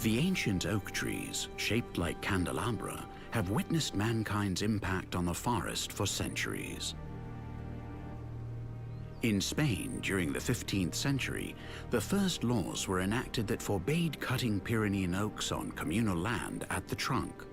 The ancient oak trees, shaped like candelabra, have witnessed mankind's impact on the forest for centuries. In Spain, during the 15th century, the first laws were enacted that forbade cutting Pyrenean oaks on communal land at the trunk.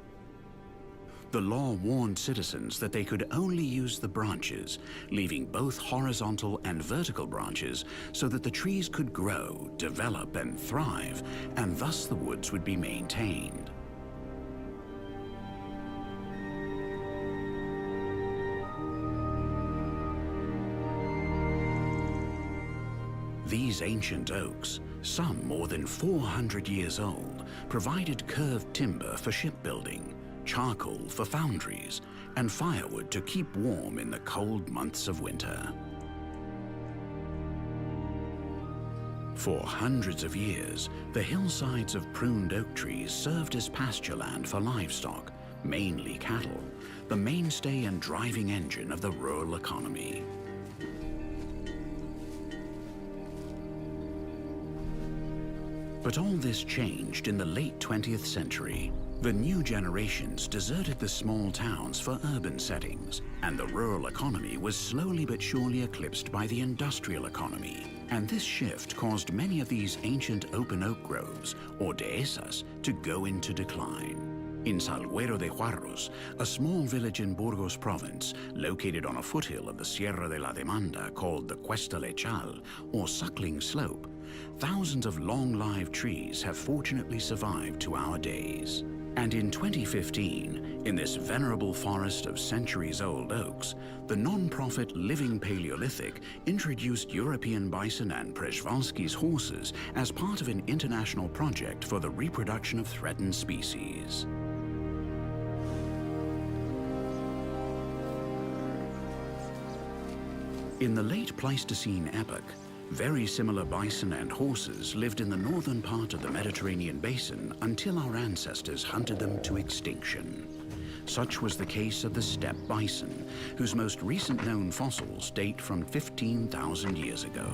The law warned citizens that they could only use the branches, leaving both horizontal and vertical branches so that the trees could grow, develop, and thrive, and thus the woods would be maintained. These ancient oaks, some more than 400 years old, provided curved timber for shipbuilding, charcoal for foundries, and firewood to keep warm in the cold months of winter. For hundreds of years, the hillsides of pruned oak trees served as pasture land for livestock, mainly cattle, the mainstay and driving engine of the rural economy. But all this changed in the late 20th century. The new generations deserted the small towns for urban settings, and the rural economy was slowly but surely eclipsed by the industrial economy. And this shift caused many of these ancient open oak groves, or dehesas, to go into decline. In Salguero de Juarros, a small village in Burgos province, located on a foothill of the Sierra de la Demanda called the Cuesta Lechal, or Suckling Slope, thousands of long-lived trees have fortunately survived to our days. And in 2015, in this venerable forest of centuries-old oaks, the non-profit Living Paleolithic introduced European bison and Przewalski's horses as part of an international project for the reproduction of threatened species. In the late Pleistocene epoch, very similar bison and horses lived in the northern part of the Mediterranean basin until our ancestors hunted them to extinction. Such was the case of the steppe bison, whose most recent known fossils date from 15,000 years ago.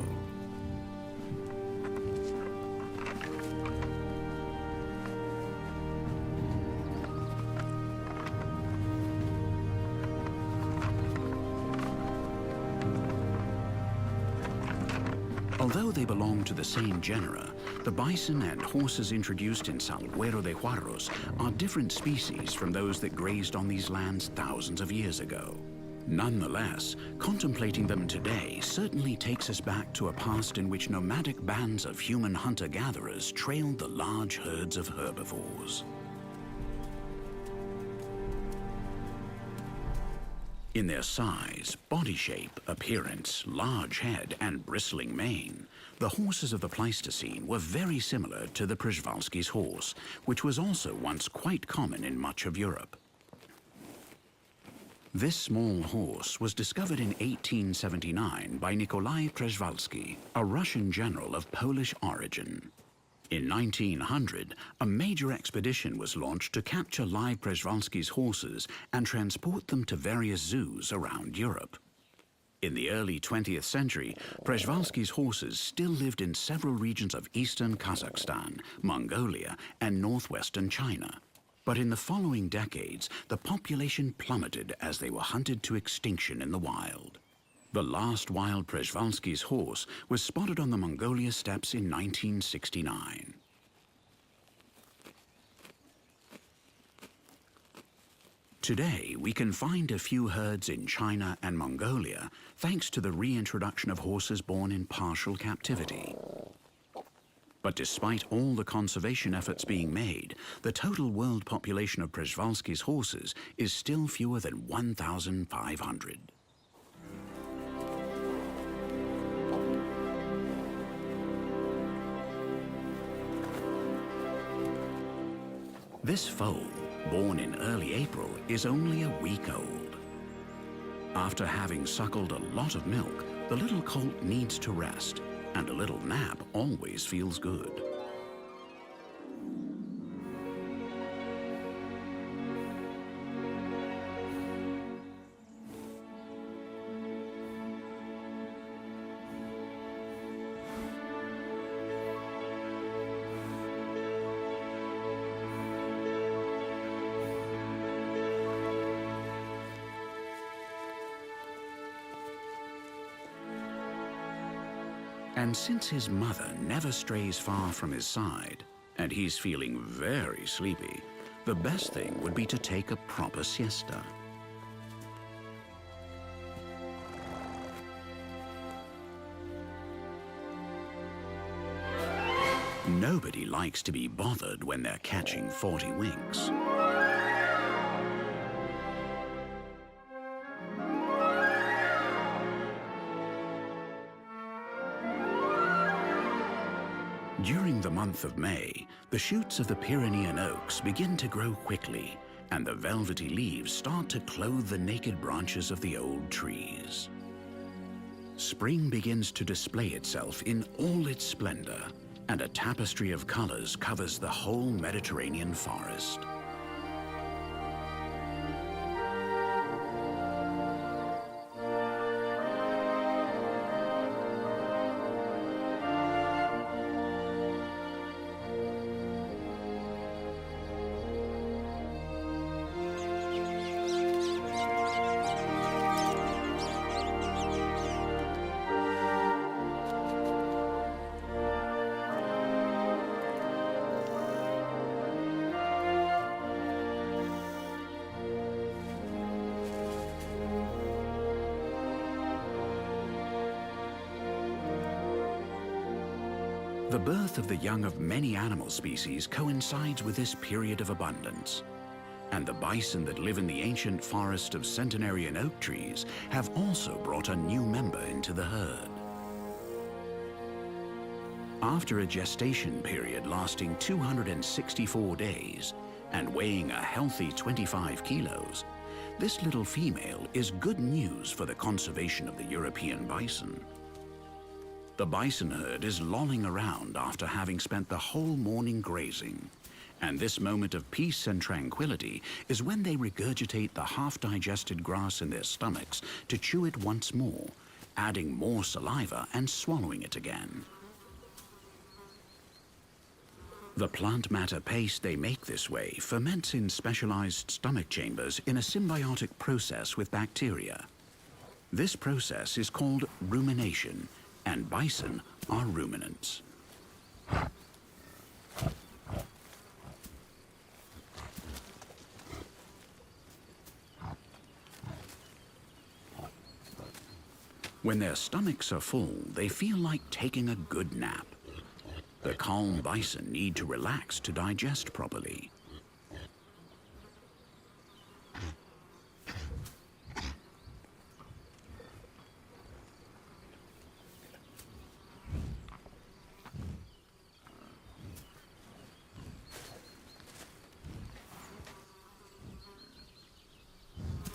Although they belong to the same genera, the bison and horses introduced in Salguero de Juarros are different species from those that grazed on these lands thousands of years ago. Nonetheless, contemplating them today certainly takes us back to a past in which nomadic bands of human hunter-gatherers trailed the large herds of herbivores. In their size, body shape, appearance, large head, and bristling mane, the horses of the Pleistocene were very similar to the Przewalski's horse, which was also once quite common in much of Europe. This small horse was discovered in 1879 by Nikolai Przewalski, a Russian general of Polish origin. In 1900, a major expedition was launched to capture live Przewalski's horses and transport them to various zoos around Europe. In the early 20th century, Przewalski's horses still lived in several regions of eastern Kazakhstan, Mongolia, and northwestern China. But in the following decades, the population plummeted as they were hunted to extinction in the wild. The last wild Przewalski's horse was spotted on the Mongolia steppes in 1969. Today, we can find a few herds in China and Mongolia thanks to the reintroduction of horses born in partial captivity. But despite all the conservation efforts being made, the total world population of Przewalski's horses is still fewer than 1,500. This foal, born in early April, is only a week old. After having suckled a lot of milk, the little colt needs to rest, and a little nap always feels good. And since his mother never strays far from his side, and he's feeling very sleepy, the best thing would be to take a proper siesta. Nobody likes to be bothered when they're catching 40 winks. During the month of May, the shoots of the Pyrenean oaks begin to grow quickly, and the velvety leaves start to clothe the naked branches of the old trees. Spring begins to display itself in all its splendor, and a tapestry of colors covers the whole Mediterranean forest. The birth of the young of many animal species coincides with this period of abundance. And the bison that live in the ancient forest of centenarian oak trees have also brought a new member into the herd. After a gestation period lasting 264 days and weighing a healthy 25 kilos, this little female is good news for the conservation of the European bison. The bison herd is lolling around after having spent the whole morning grazing, and this moment of peace and tranquility is when they regurgitate the half-digested grass in their stomachs to chew it once more, adding more saliva and swallowing it again. The plant matter paste they make this way ferments in specialized stomach chambers in a symbiotic process with bacteria. This process is called rumination, and bison are ruminants. When their stomachs are full, they feel like taking a good nap. The calm bison need to relax to digest properly.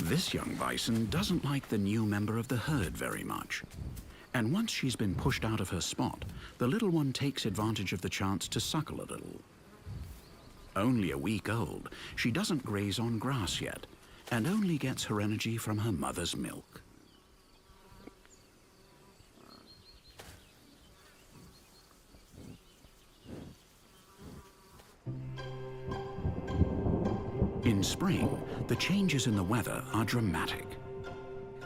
This young bison doesn't like the new member of the herd very much. And once she's been pushed out of her spot, the little one takes advantage of the chance to suckle a little. Only a week old, she doesn't graze on grass yet, and only gets her energy from her mother's milk. In spring, the changes in the weather are dramatic.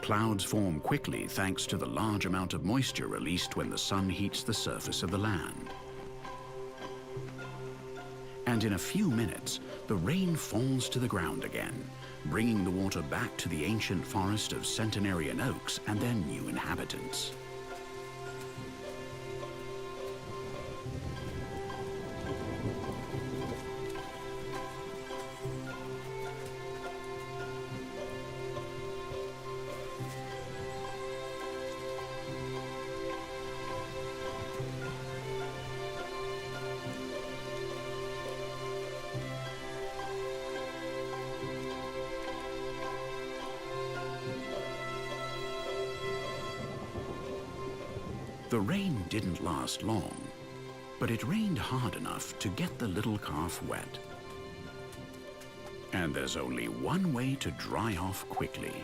Clouds form quickly thanks to the large amount of moisture released when the sun heats the surface of the land. And in a few minutes, the rain falls to the ground again, bringing the water back to the ancient forest of centenarian oaks and their new inhabitants. The rain didn't last long, but it rained hard enough to get the little calf wet. And there's only one way to dry off quickly.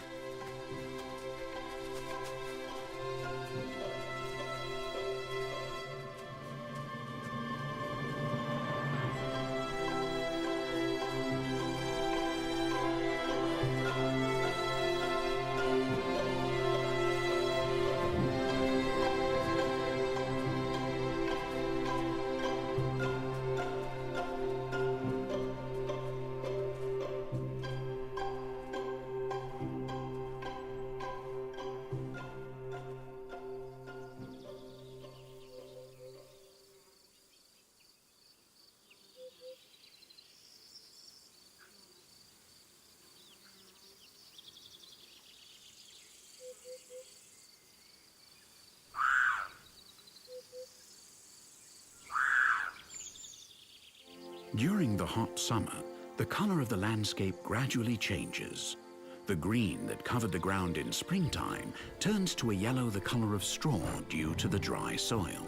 During the hot summer, the color of the landscape gradually changes. The green that covered the ground in springtime turns to a yellow the color of straw due to the dry soil.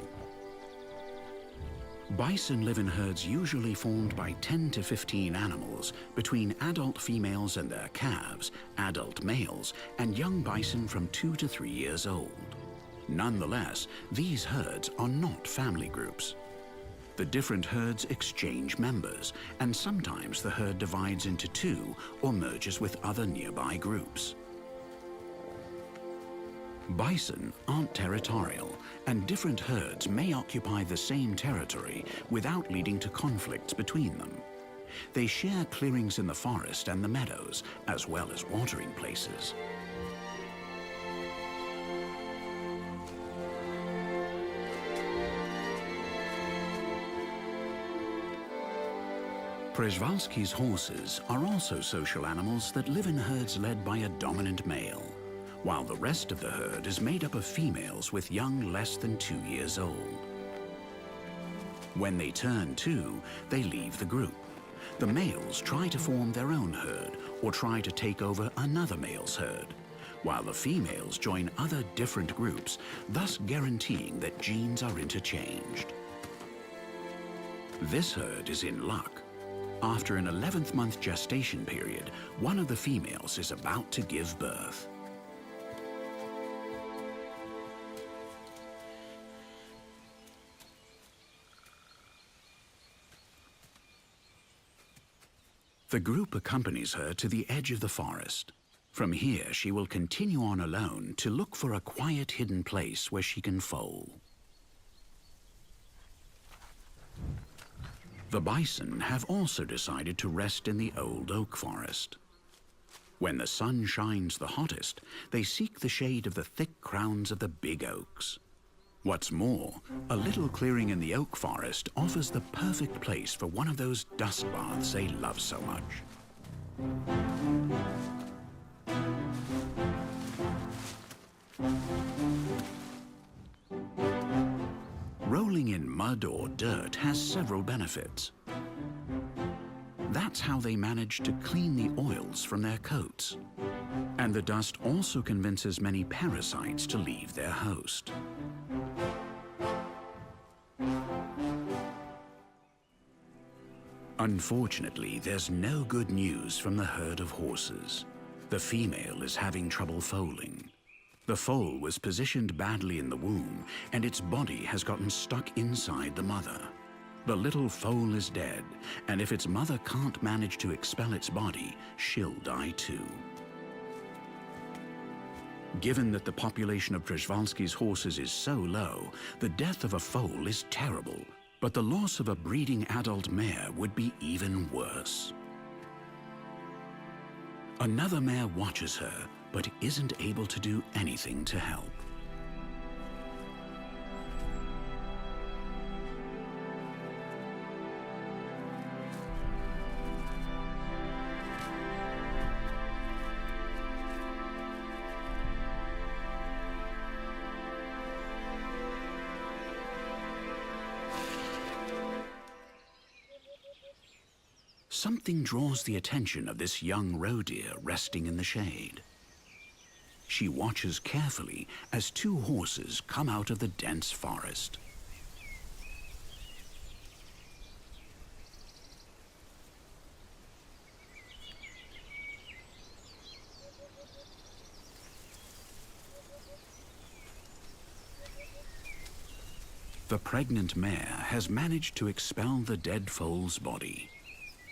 Bison live in herds usually formed by 10 to 15 animals between adult females and their calves, adult males, and young bison from 2 to 3 years old. Nonetheless, these herds are not family groups. The different herds exchange members, and sometimes the herd divides into two or merges with other nearby groups. Bison aren't territorial, and different herds may occupy the same territory without leading to conflicts between them. They share clearings in the forest and the meadows, as well as watering places. Przewalski's horses are also social animals that live in herds led by a dominant male, while the rest of the herd is made up of females with young less than 2 years old. When they turn 2, they leave the group. The males try to form their own herd or try to take over another male's herd, while the females join other different groups, thus guaranteeing that genes are interchanged. This herd is in luck. After an 11th month gestation period, one of the females is about to give birth. The group accompanies her to the edge of the forest. From here, she will continue on alone to look for a quiet, hidden place where she can foal. The bison have also decided to rest in the old oak forest. When the sun shines the hottest, they seek the shade of the thick crowns of the big oaks. What's more, a little clearing in the oak forest offers the perfect place for one of those dust baths they love so much. Rolling in mud or dirt has several benefits. That's how they manage to clean the oils from their coats. And the dust also convinces many parasites to leave their host. Unfortunately, there's no good news from the herd of horses. The female is having trouble foaling. The foal was positioned badly in the womb, and its body has gotten stuck inside the mother. The little foal is dead, and if its mother can't manage to expel its body, she'll die too. Given that the population of Przewalski's horses is so low, the death of a foal is terrible, but the loss of a breeding adult mare would be even worse. Another mare watches her, but isn't able to do anything to help. Something draws the attention of this young roe deer resting in the shade. She watches carefully as two horses come out of the dense forest. The pregnant mare has managed to expel the dead foal's body.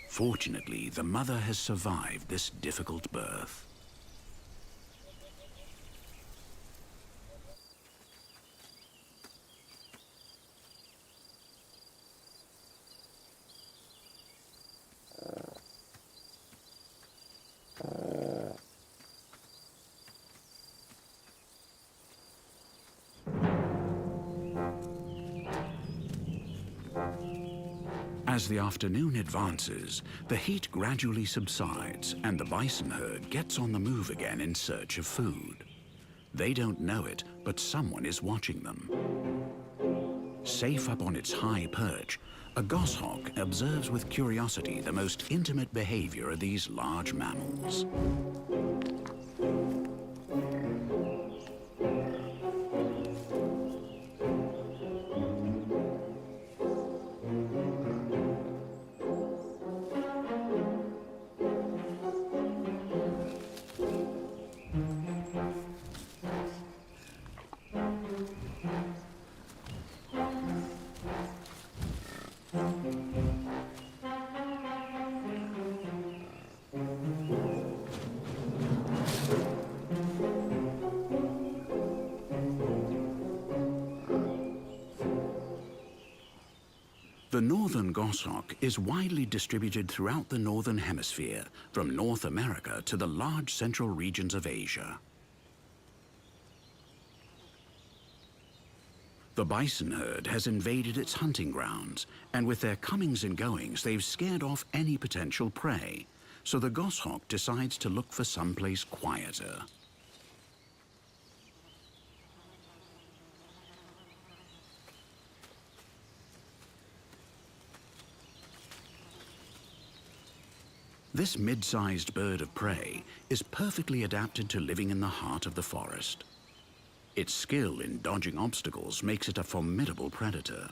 Fortunately, the mother has survived this difficult birth. As the afternoon advances, the heat gradually subsides and the bison herd gets on the move again in search of food. They don't know it, but someone is watching them. Safe up on its high perch, A goshawk observes with curiosity the most intimate behavior of these large mammals. The northern goshawk is widely distributed throughout the northern hemisphere, from North America to the large central regions of Asia. The bison herd has invaded its hunting grounds, and with their comings and goings, they've scared off any potential prey. So the goshawk decides to look for someplace quieter. This mid-sized bird of prey is perfectly adapted to living in the heart of the forest. Its skill in dodging obstacles makes it a formidable predator.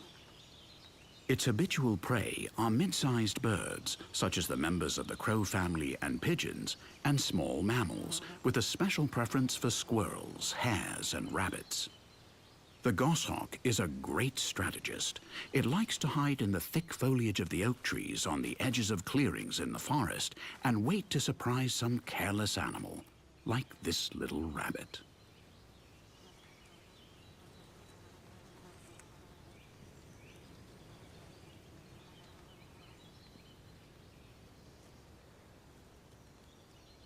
Its habitual prey are mid-sized birds, such as the members of the crow family and pigeons, and small mammals, with a special preference for squirrels, hares, and rabbits. The goshawk is a great strategist. It likes to hide in the thick foliage of the oak trees on the edges of clearings in the forest and wait to surprise some careless animal, like this little rabbit.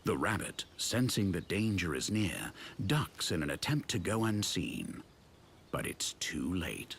The rabbit, sensing that danger is near, ducks in an attempt to go unseen. But it's too late.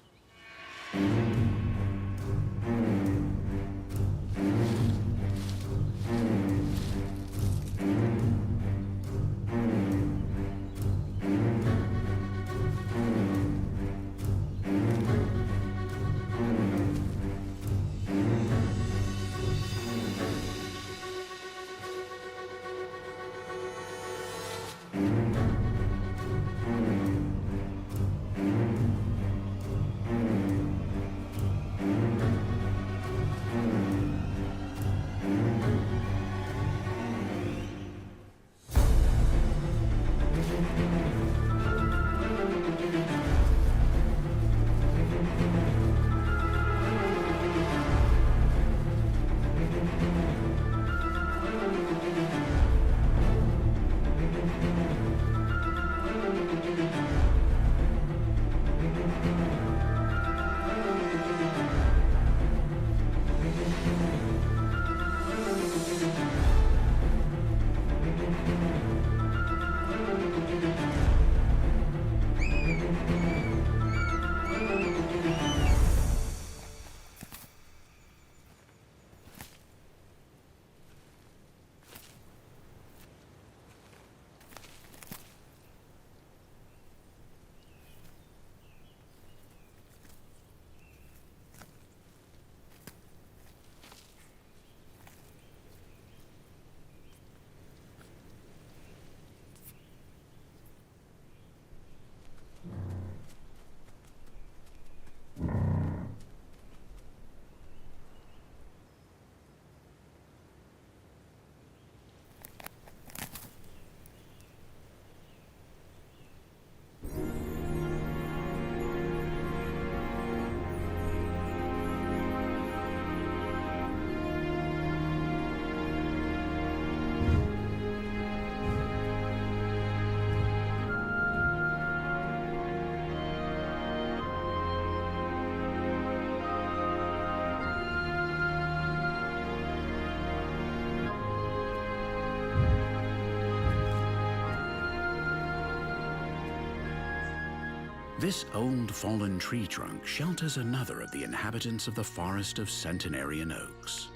This old fallen tree trunk shelters another of the inhabitants of the forest of centenarian oaks.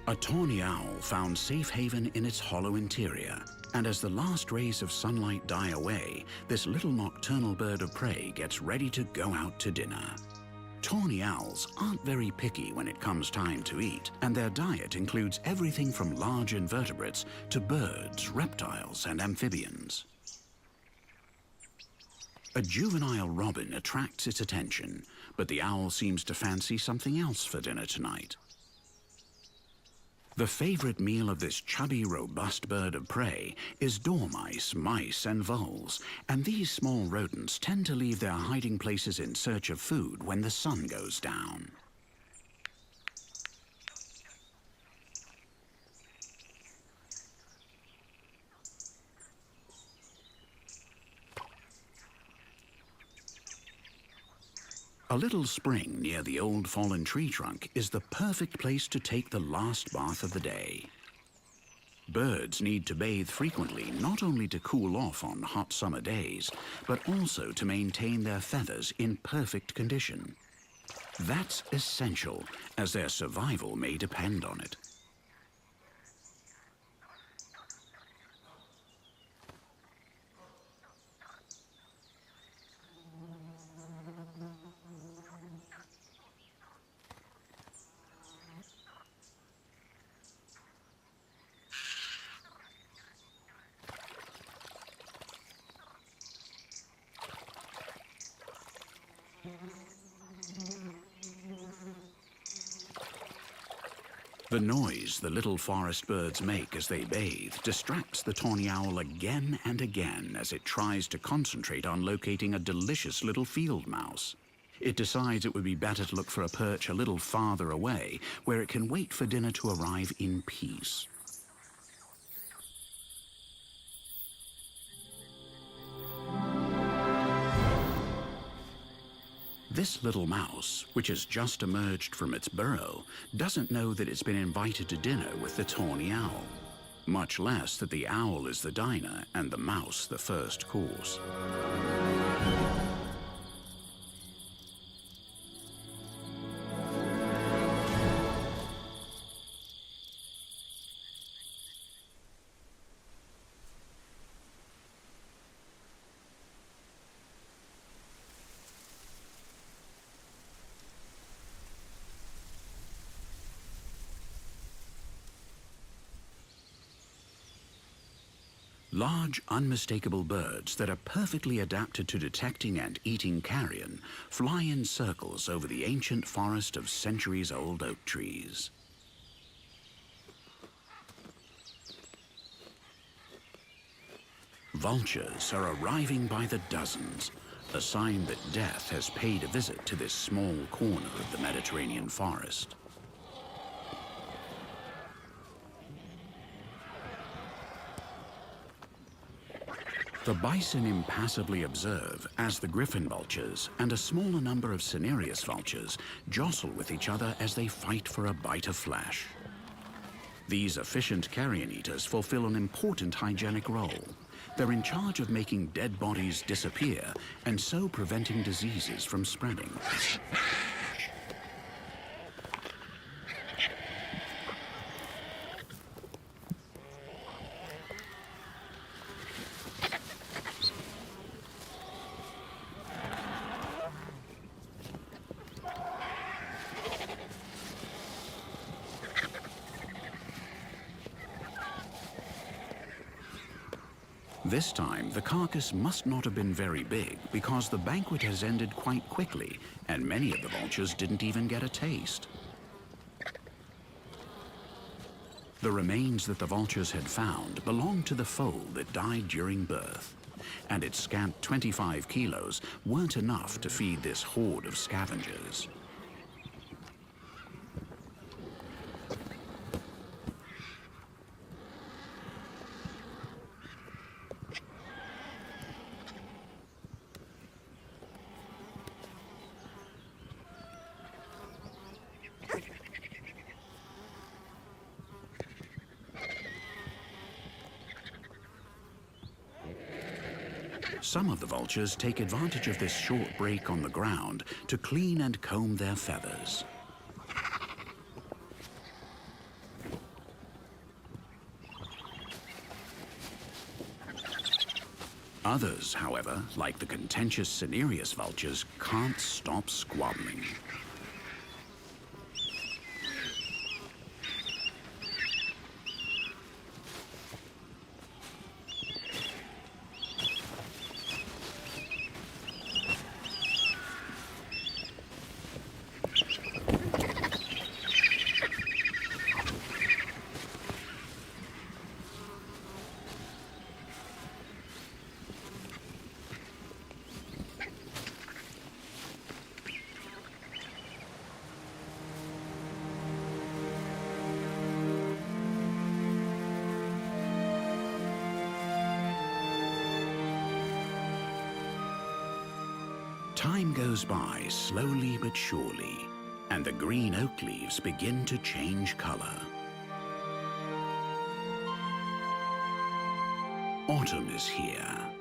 A tawny owl found safe haven in its hollow interior, and as the last rays of sunlight die away, this little nocturnal bird of prey gets ready to go out to dinner. Tawny owls aren't very picky when it comes time to eat, and their diet includes everything from large invertebrates to birds, reptiles, and amphibians. A juvenile robin attracts its attention, but the owl seems to fancy something else for dinner tonight. The favorite meal of this chubby, robust bird of prey is dormice, mice, and voles, and these small rodents tend to leave their hiding places in search of food when the sun goes down. A little spring near the old fallen tree trunk is the perfect place to take the last bath of the day. Birds need to bathe frequently, not only to cool off on hot summer days, but also to maintain their feathers in perfect condition. That's essential, as their survival may depend on it. The noise the little forest birds make as they bathe distracts the tawny owl again and again as it tries to concentrate on locating a delicious little field mouse. It decides it would be better to look for a perch a little farther away, where it can wait for dinner to arrive in peace. This little mouse, which has just emerged from its burrow, doesn't know that it's been invited to dinner with the tawny owl, much less that the owl is the diner and the mouse the first course. Large, unmistakable birds that are perfectly adapted to detecting and eating carrion fly in circles over the ancient forest of centuries-old oak trees. Vultures are arriving by the dozens, a sign that death has paid a visit to this small corner of the Mediterranean forest. The bison impassively observe as the griffon vultures and a smaller number of cinereous vultures jostle with each other as they fight for a bite of flesh. These efficient carrion eaters fulfill an important hygienic role. They're in charge of making dead bodies disappear and so preventing diseases from spreading. This time, the carcass must not have been very big because the banquet has ended quite quickly and many of the vultures didn't even get a taste. The remains that the vultures had found belonged to the foal that died during birth, and its scant 25 kilos weren't enough to feed this horde of scavengers. Some of the vultures take advantage of this short break on the ground to clean and comb their feathers. Others, however, like the contentious cinereous vultures, can't stop squabbling. Time goes by slowly but surely, and the green oak leaves begin to change color. Autumn is here.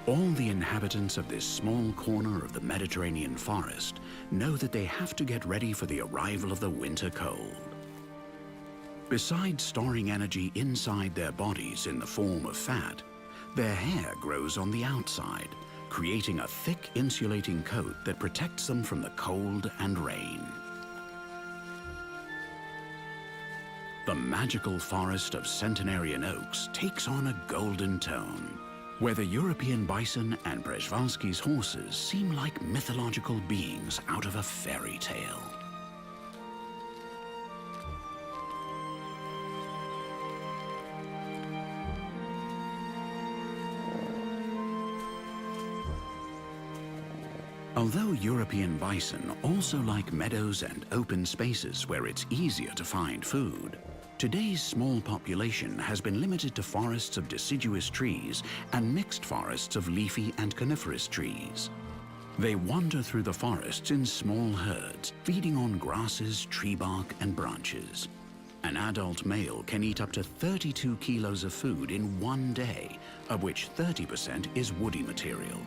All the inhabitants of this small corner of the Mediterranean forest know that they have to get ready for the arrival of the winter cold. Besides storing energy inside their bodies in the form of fat, their hair grows on the outside, creating a thick insulating coat that protects them from the cold and rain. The magical forest of centenarian oaks takes on a golden tone, where the European bison and Przewalski's horses seem like mythological beings out of a fairy tale. Although European bison also like meadows and open spaces where it's easier to find food, today's small population has been limited to forests of deciduous trees and mixed forests of leafy and coniferous trees. They wander through the forests in small herds, feeding on grasses, tree bark, and branches. An adult male can eat up to 32 kilos of food in one day, of which 30% is woody material.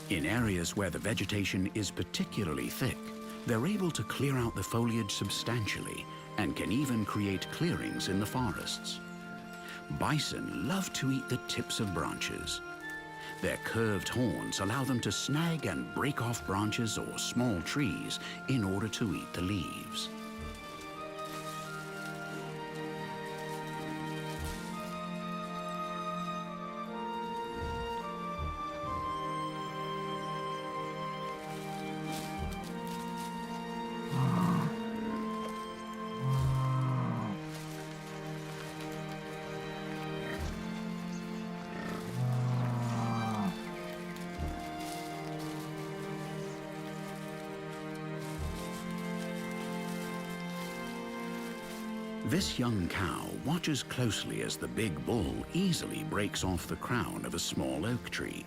In areas where the vegetation is particularly thick, they're able to clear out the foliage substantially and can even create clearings in the forests. Bison love to eat the tips of branches. Their curved horns allow them to snag and break off branches or small trees in order to eat the leaves. This young cow watches closely as the big bull easily breaks off the crown of a small oak tree.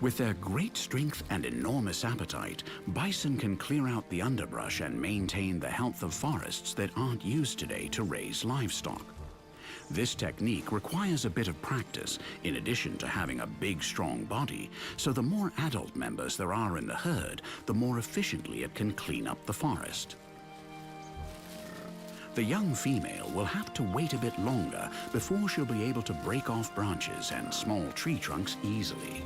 With their great strength and enormous appetite, bison can clear out the underbrush and maintain the health of forests that aren't used today to raise livestock. This technique requires a bit of practice, in addition to having a big, strong body, so the more adult members there are in the herd, the more efficiently it can clean up the forest. The young female will have to wait a bit longer before she'll be able to break off branches and small tree trunks easily.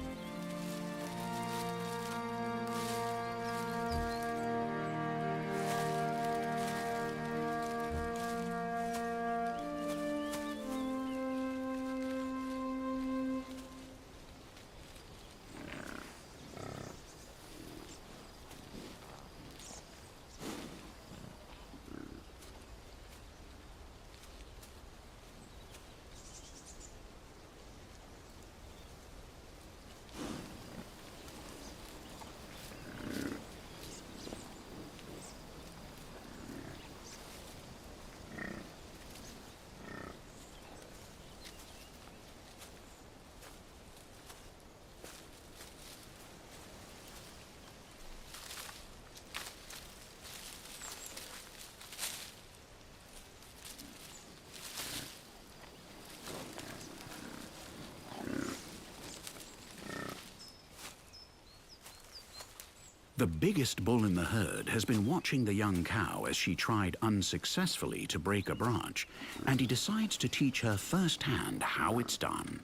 The biggest bull in the herd has been watching the young cow as she tried unsuccessfully to break a branch, and he decides to teach her firsthand how it's done.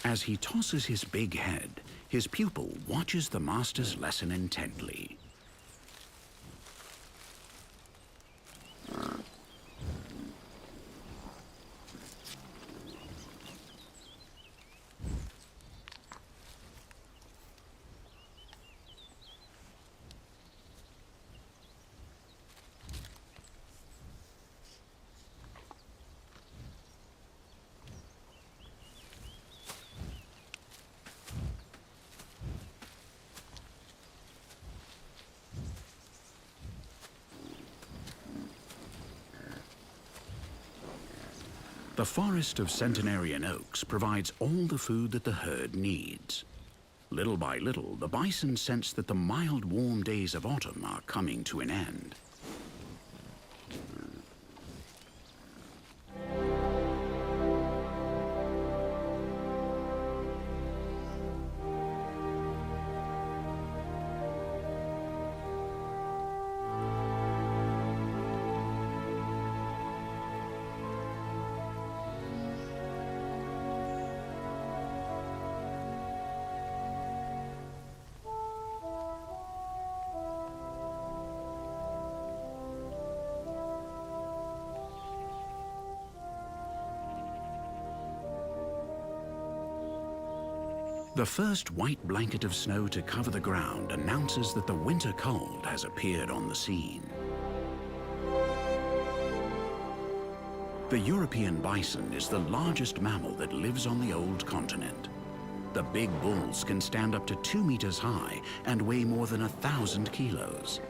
As he tosses his big head, his pupil watches the master's lesson intently. The forest of centenarian oaks provides all the food that the herd needs. Little by little, the bison sense that the mild, warm days of autumn are coming to an end. The first white blanket of snow to cover the ground announces that the winter cold has appeared on the scene. The European bison is the largest mammal that lives on the old continent. The big bulls can stand up to 2 meters high and weigh more than 1,000 kilos.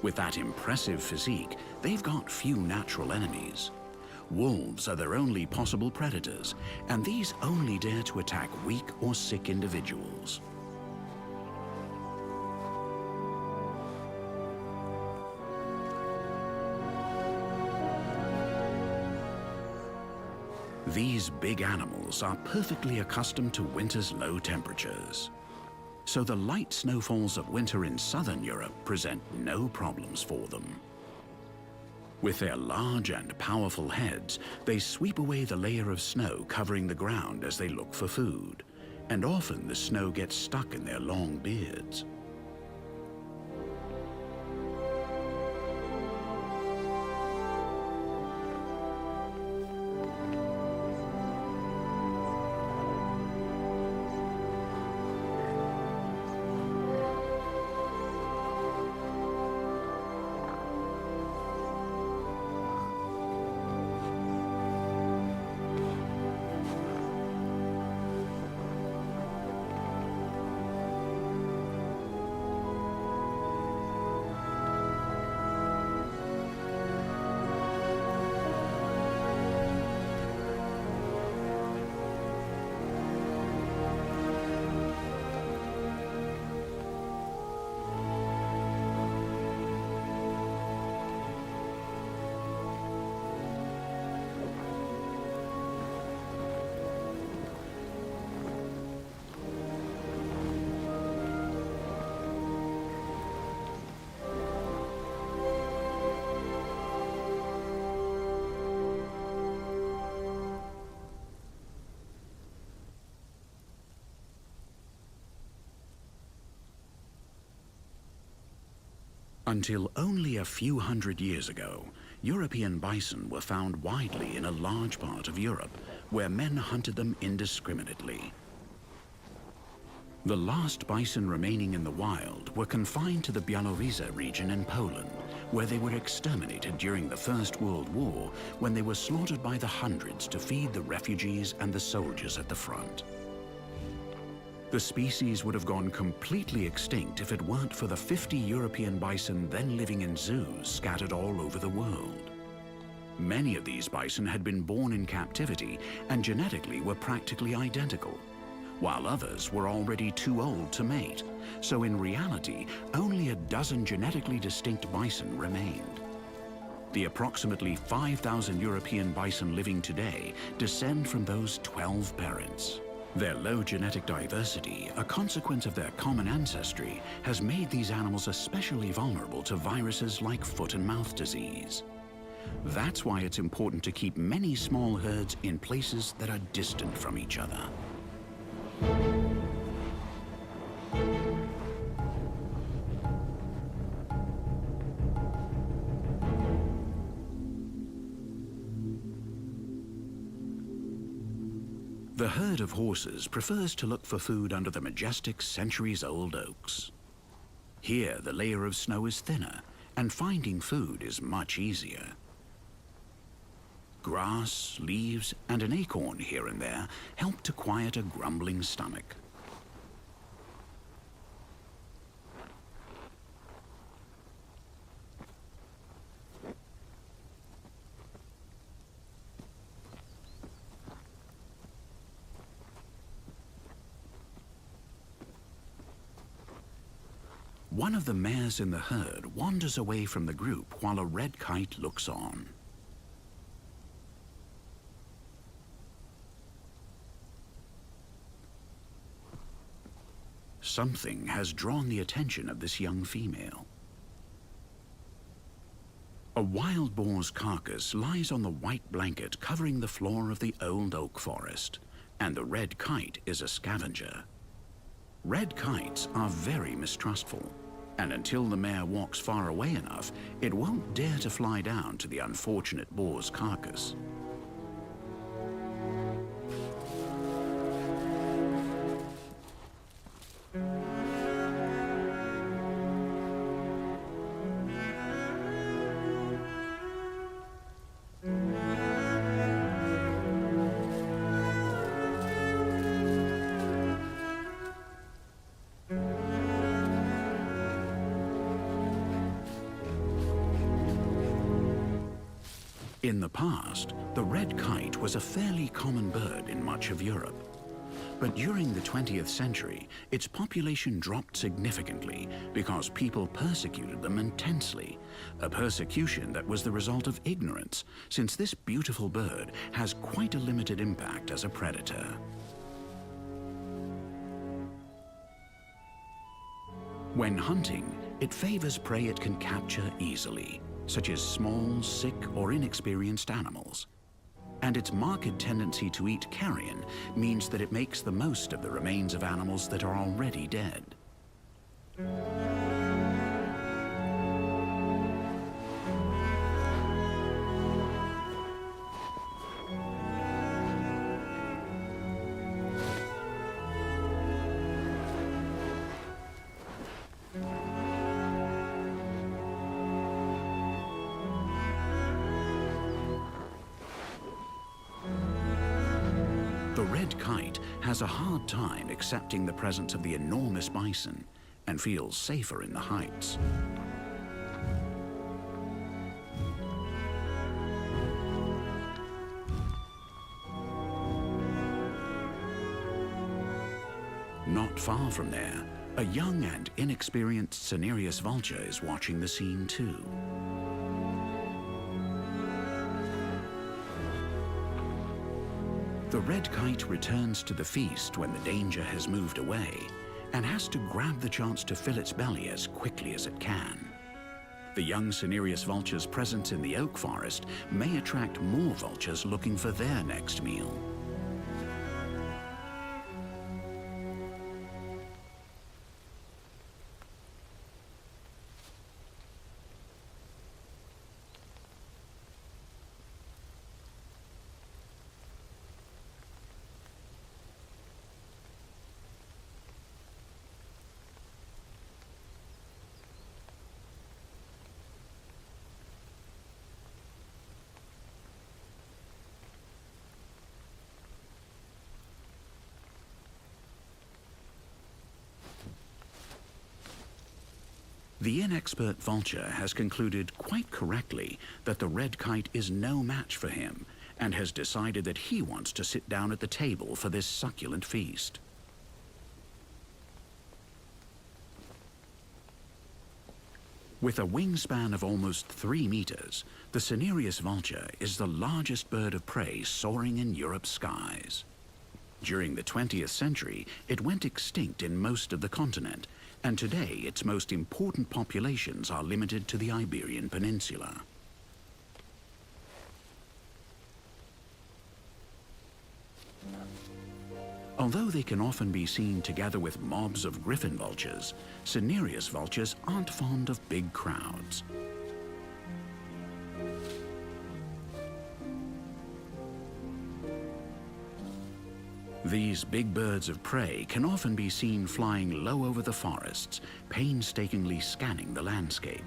With that impressive physique, they've got few natural enemies. Wolves are their only possible predators, and these only dare to attack weak or sick individuals. These big animals are perfectly accustomed to winter's low temperatures. So the light snowfalls of winter in southern Europe present no problems for them. With their large and powerful heads, they sweep away the layer of snow covering the ground as they look for food, and often the snow gets stuck in their long beards. Until only a few hundred years ago, European bison were found widely in a large part of Europe, where men hunted them indiscriminately. The last bison remaining in the wild were confined to the Białowieża region in Poland, where they were exterminated during the First World War, when they were slaughtered by the hundreds to feed the refugees and the soldiers at the front. The species would have gone completely extinct if it weren't for the 50 European bison then living in zoos scattered all over the world. Many of these bison had been born in captivity and genetically were practically identical, while others were already too old to mate, so in reality, only a dozen genetically distinct bison remained. The approximately 5,000 European bison living today descend from those 12 parents. Their low genetic diversity, a consequence of their common ancestry, has made these animals especially vulnerable to viruses like foot and mouth disease. That's why it's important to keep many small herds in places that are distant from each other. The herd of horses prefers to look for food under the majestic centuries-old oaks. Here, the layer of snow is thinner, and finding food is much easier. Grass, leaves, and an acorn here and there help to quiet a grumbling stomach. One of the mares in the herd wanders away from the group while a red kite looks on. Something has drawn the attention of this young female. A wild boar's carcass lies on the white blanket covering the floor of the old oak forest, and the red kite is a scavenger. Red kites are very mistrustful, and until the mare walks far away enough, it won't dare to fly down to the unfortunate boar's carcass. In the past, the red kite was a fairly common bird in much of Europe. But during the 20th century, its population dropped significantly because people persecuted them intensely, a persecution that was the result of ignorance, since this beautiful bird has quite a limited impact as a predator. When hunting, it favors prey it can capture easily, such as small, sick, or inexperienced animals. And its marked tendency to eat carrion means that it makes the most of the remains of animals that are already dead. The red kite has a hard time accepting the presence of the enormous bison and feels safer in the heights. Not far from there, a young and inexperienced cinereous vulture is watching the scene too. The red kite returns to the feast when the danger has moved away and has to grab the chance to fill its belly as quickly as it can. The young cinereous vulture's presence in the oak forest may attract more vultures looking for their next meal. The inexpert vulture has concluded quite correctly that the red kite is no match for him and has decided that he wants to sit down at the table for this succulent feast. With a wingspan of almost 3 meters, the cinereous vulture is the largest bird of prey soaring in Europe's skies. During the 20th century, it went extinct in most of the continent, and today its most important populations are limited to the Iberian Peninsula. Although they can often be seen together with mobs of griffon vultures, cinereous vultures aren't fond of big crowds. These big birds of prey can often be seen flying low over the forests, painstakingly scanning the landscape.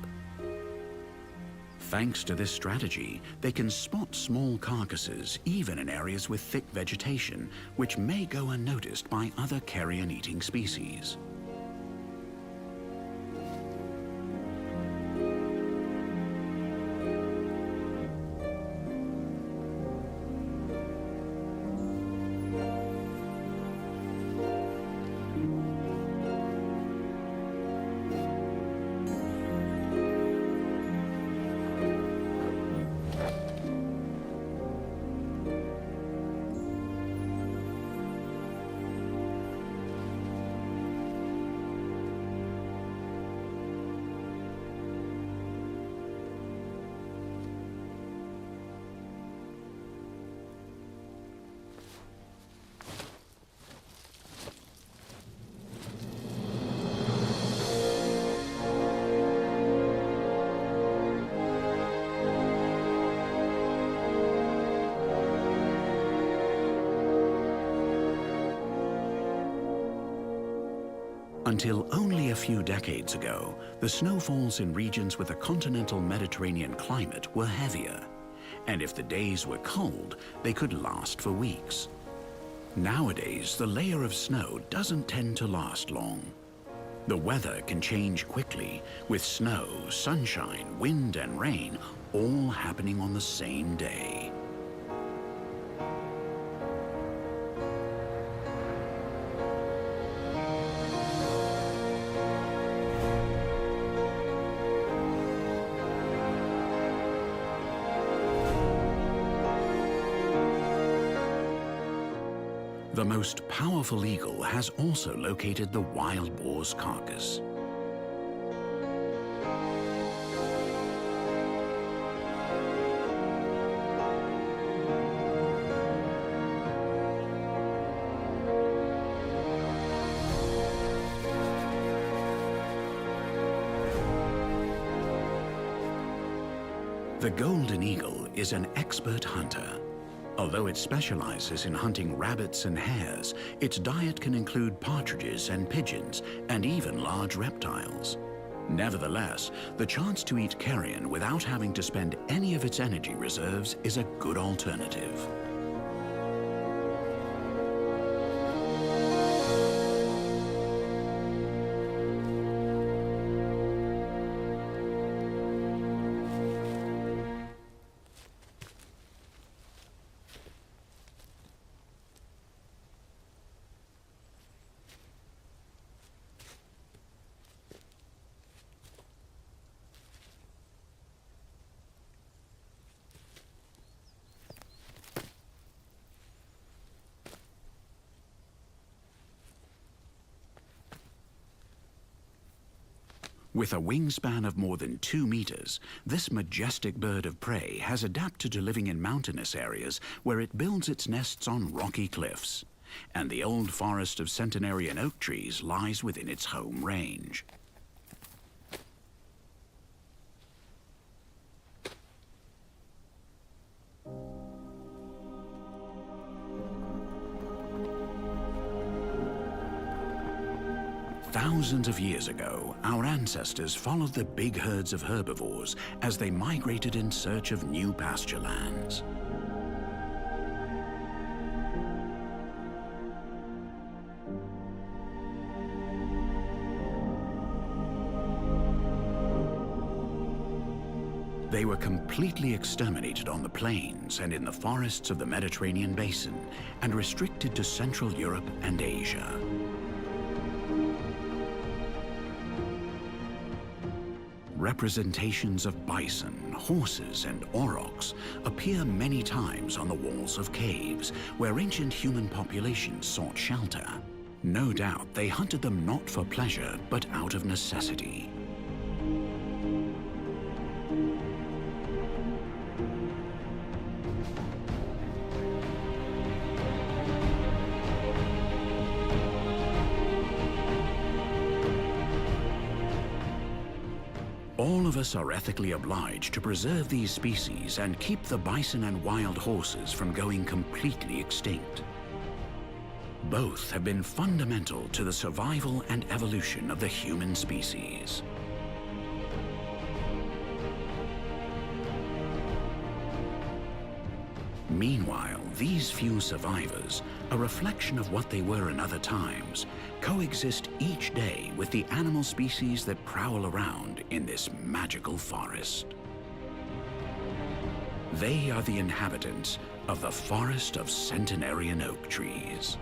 Thanks to this strategy, they can spot small carcasses even in areas with thick vegetation, which may go unnoticed by other carrion-eating species. Until only a few decades ago, the snowfalls in regions with a continental Mediterranean climate were heavier, and if the days were cold, they could last for weeks. Nowadays, the layer of snow doesn't tend to last long. The weather can change quickly, with snow, sunshine, wind, and rain all happening on the same day. The most powerful eagle has also located the wild boar's carcass. The golden eagle is an expert hunter. Although it specializes in hunting rabbits and hares, its diet can include partridges and pigeons, and even large reptiles. Nevertheless, the chance to eat carrion without having to spend any of its energy reserves is a good alternative. With a wingspan of more than 2 meters, this majestic bird of prey has adapted to living in mountainous areas where it builds its nests on rocky cliffs, and the old forest of centenarian oak trees lies within its home range. Thousands of years ago, our ancestors followed the big herds of herbivores as they migrated in search of new pasture lands. They were completely exterminated on the plains and in the forests of the Mediterranean basin and restricted to Central Europe and Asia. Representations of bison, horses, and aurochs appear many times on the walls of caves where ancient human populations sought shelter. No doubt they hunted them not for pleasure, but out of necessity. All of us are ethically obliged to preserve these species and keep the bison and wild horses from going completely extinct. Both have been fundamental to the survival and evolution of the human species. Meanwhile, these few survivors, a reflection of what they were in other times, coexist each day with the animal species that prowl around in this magical forest. They are the inhabitants of the forest of centenarian oak trees.